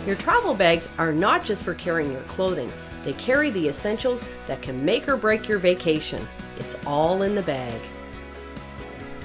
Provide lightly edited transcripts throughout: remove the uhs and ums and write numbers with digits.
Your travel bags are not just for carrying your clothing. They carry the essentials that can make or break your vacation. It's all in the bag.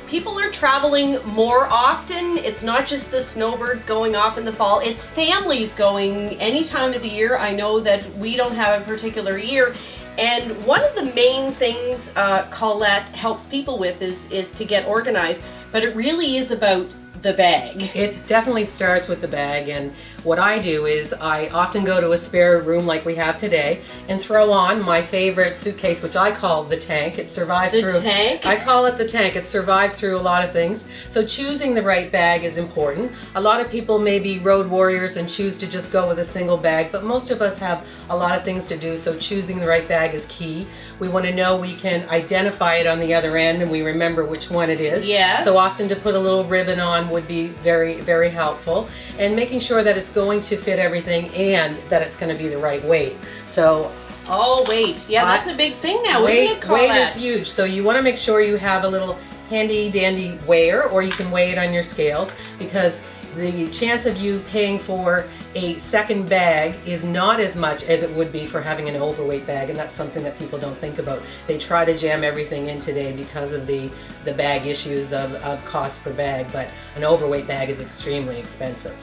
People are traveling more often. It's not just the snowbirds going off in the fall. It's families going any time of the year. I know that we don't have a particular year. And one of the main things Colette helps people with is to get organized. But it really is about the bag. It definitely starts with the bag, and what I do is I often go to a spare room like we have today and throw on my favorite suitcase, which I call the tank. It survives through... The tank? I call it the tank. It survives through a lot of things. So choosing the right bag is important. A lot of people may be road warriors and choose to just go with a single bag, but most of us have a lot of things to do, so choosing the right bag is key. We want to know we can identify it on the other end and we remember which one it is. Yes. So often to put a little ribbon on would be very, very helpful. And making sure that it's going to fit everything and that it's going to be the right weight. So oh, weight. Yeah, that's a big thing now, isn't it, Colette? weight is huge. So you want to make sure you have a little handy dandy weigher, or you can weigh it on your scales, because the chance of you paying for a second bag is not as much as it would be for having an overweight bag, and that's something that people don't think about. They try to jam everything in today because of the bag issues of cost per bag, but an overweight bag is extremely expensive.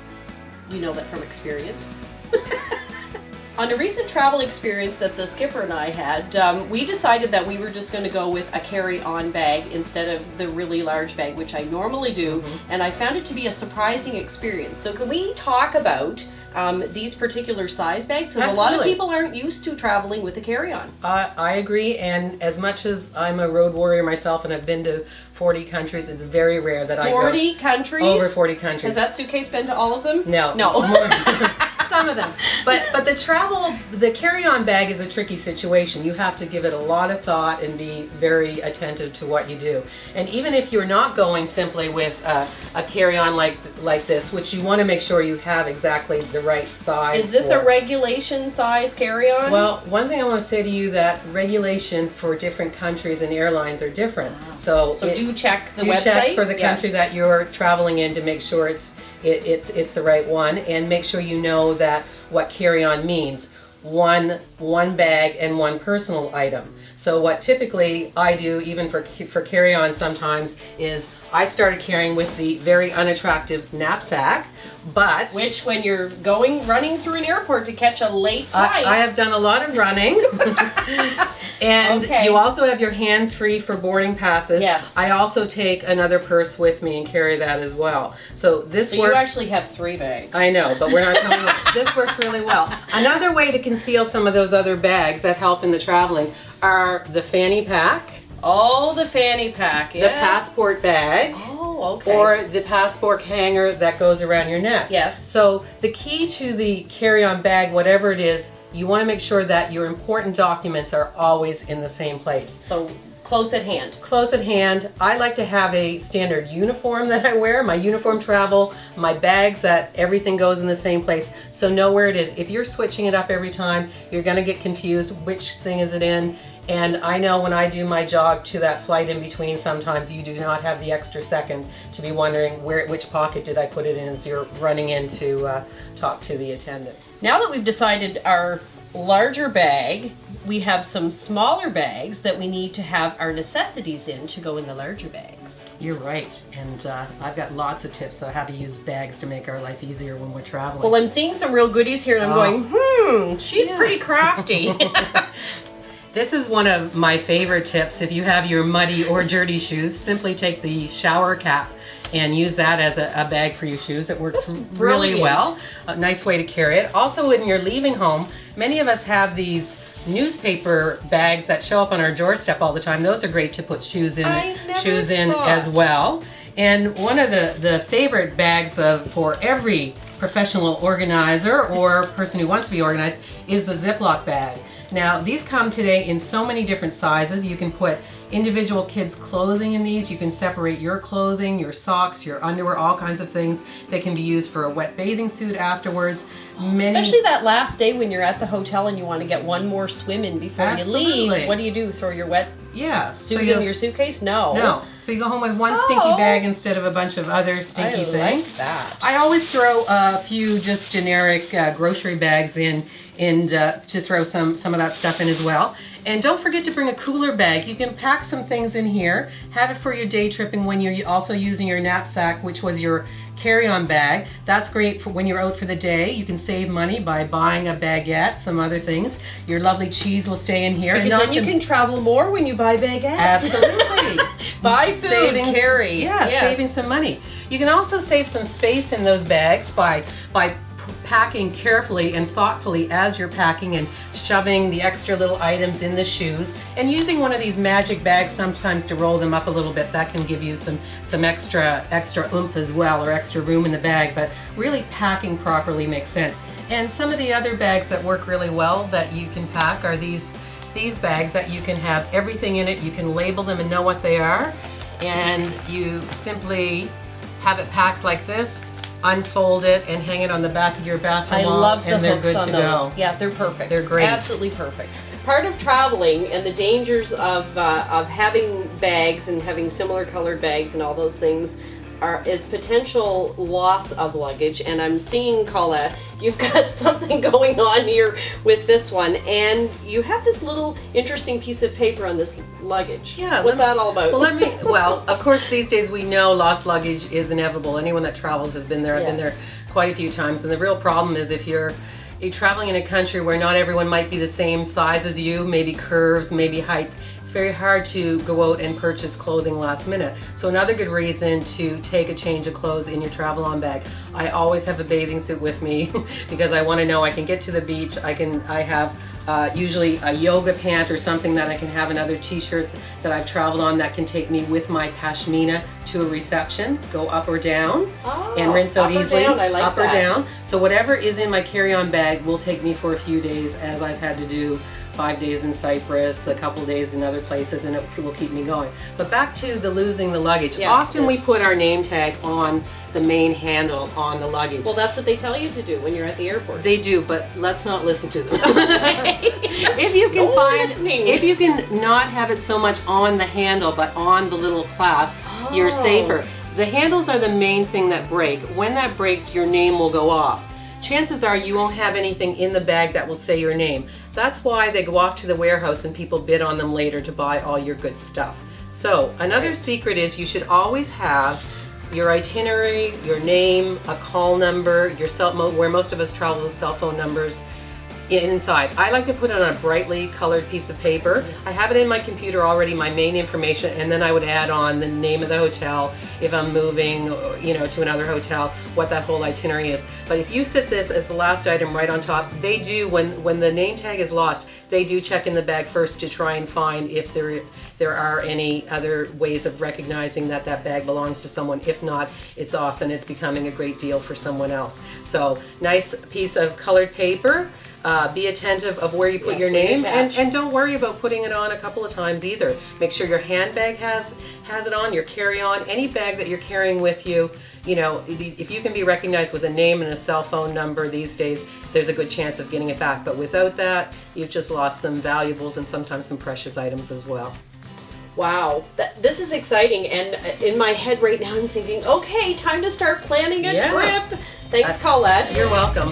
You know that from experience. On a recent travel experience that the skipper and I had, we decided that we were just going to go with a carry-on bag instead of the really large bag, which I normally do, and I found it to be a surprising experience. So can we talk about these particular size bags? Because a lot of people aren't used to traveling with a carry-on. I agree, and as much as I'm a road warrior myself and I've been to 40 countries, it's very rare that I go 40 countries? Over 40 countries. Has that suitcase been to all of them? No. No. Some of them. But the carry-on bag is a tricky situation. You have to give it a lot of thought and be very attentive to what you do. And even if you're not going simply with a carry-on like this, which you want to make sure you have exactly the right size. Is this a regulation size carry-on? Well, one thing I want to say to you, that regulation for different countries and airlines are different. So do check the website. Check for the country that you're traveling in to make sure it's the right one, and make sure you know that what carry-on means. One bag and one personal item. So what typically I do, even for carry-on sometimes, is I started carrying with the very unattractive knapsack, but... Which, when you're running through an airport to catch a late flight... I have done a lot of running. And you also have your hands free for boarding passes. Yes. I also take another purse with me and carry that as well. So this works... you actually have 3 bags. I know, but we're not telling you. This works really well. Another way to conceal some of those other bags that help in the traveling are the fanny pack. Oh, the fanny pack, yes. The passport bag. Oh, okay. Or the passport hanger that goes around your neck. Yes. So the key to the carry-on bag, whatever it is, you want to make sure that your important documents are always in the same place. So close at hand. Close at hand. I like to have a standard uniform that I wear, my uniform travel, my bags, that everything goes in the same place. So know where it is. If you're switching it up every time, you're going to get confused. Which thing is it in? And I know when I do my jog to that flight in between, sometimes you do not have the extra second to be wondering which pocket did I put it in as you're running in to talk to the attendant. Now that we've decided our larger bag, we have some smaller bags that we need to have our necessities in to go in the larger bags. You're right, and I've got lots of tips on how to use bags to make our life easier when we're traveling. Well, I'm seeing some real goodies here, and I'm going, she's pretty crafty. This is one of my favorite tips. If you have your muddy or dirty shoes, simply take the shower cap and use that as a bag for your shoes. It works really well. A nice way to carry it. Also, when you're leaving home, many of us have these newspaper bags that show up on our doorstep all the time. Those are great to put shoes in as well. And one of the favorite bags for every professional organizer or person who wants to be organized is the Ziploc bag. Now, these come today in so many different sizes. You can put individual kids' clothing in these. You can separate your clothing, your socks, your underwear, all kinds of things that can be used for a wet bathing suit afterwards. Especially that last day when you're at the hotel and you want to get one more swim in before you leave. What do? Throw your wet suit in your suitcase? No. So So you go home with one stinky bag instead of a bunch of other stinky things. Like that. I always throw a few just generic grocery bags in to throw some of that stuff in as well. And don't forget to bring a cooler bag. You can pack some things in here, have it for your day tripping when you're also using your knapsack, which was your carry-on bag. That's great for when you're out for the day. You can save money by buying a baguette, some other things. Your lovely cheese will stay in here. Because then you can travel more when you buy baguettes. Absolutely. Buy food, carry. Yeah, saving some money. You can also save some space in those bags by packing carefully and thoughtfully as you're packing and shoving the extra little items in the shoes, and using one of these magic bags sometimes to roll them up a little bit. That can give you some extra oomph as well, or extra room in the bag, but really packing properly makes sense. And some of the other bags that work really well that you can pack are these bags that you can have everything in it. You can label them and know what they are, and you simply have it packed like this, unfold it, and hang it on the back of your bathroom wall. I love the and they're hooks good on to those. go. Yeah, they're perfect. They're great. Absolutely perfect. Part of traveling and the dangers of having bags and having similar colored bags and all those things is potential loss of luggage. And I'm seeing, Colette, you've got something going on here with this one, and you have this little interesting piece of paper on this luggage. Yeah. What's that all about? Well, of course, these days we know lost luggage is inevitable. Anyone that travels has been there. I've been there quite a few times, and the real problem is if you're traveling in a country where not everyone might be the same size as you, maybe curves, maybe height, it's very hard to go out and purchase clothing last minute. So another good reason to take a change of clothes in your travel-on bag. I always have a bathing suit with me because I want to know I can get to the beach. I have usually a yoga pant or something that I can have, another t-shirt that I've traveled on that can take me with my pashmina to a reception, go up or down, and rinse out easily. Down. I like up that. or down. So whatever is in my carry-on bag will take me for a few days, as I've had to do 5 days in Cyprus, a couple days in other places, and it will keep me going. But back to the losing the luggage. Yes, Often we put our name tag on the main handle on the luggage. Well, that's what they tell you to do when you're at the airport. They do, but let's not listen to them. If you can if you can not have it so much on the handle, but on the little clasps, you're safer. The handles are the main thing that break. When that breaks, your name will go off. Chances are you won't have anything in the bag that will say your name. That's why they go off to the warehouse and people bid on them later to buy all your good stuff. So another secret is you should always have your itinerary, your name, a call number, your where most of us travel with cell phone numbers inside. I like to put it on a brightly colored piece of paper. I have it in my computer already, my main information, and then I would add on the name of the hotel, if I'm moving, to another hotel, what that whole itinerary is. But if you set this as the last item right on top, they do, when the name tag is lost, they do check in the bag first to try and find if there are any other ways of recognizing that bag belongs to someone. If not, it's becoming a great deal for someone else. So nice piece of colored paper. Be attentive of where you put your name, and don't worry about putting it on a couple of times either. Make sure your handbag has it on, your carry-on, any bag that you're carrying with you. If you can be recognized with a name and a cell phone number these days, there's a good chance of getting it back. But without that, you've just lost some valuables and sometimes some precious items as well. Wow, this is exciting, and in my head right now I'm thinking, okay, time to start planning a trip. Thanks, Colette. You're welcome.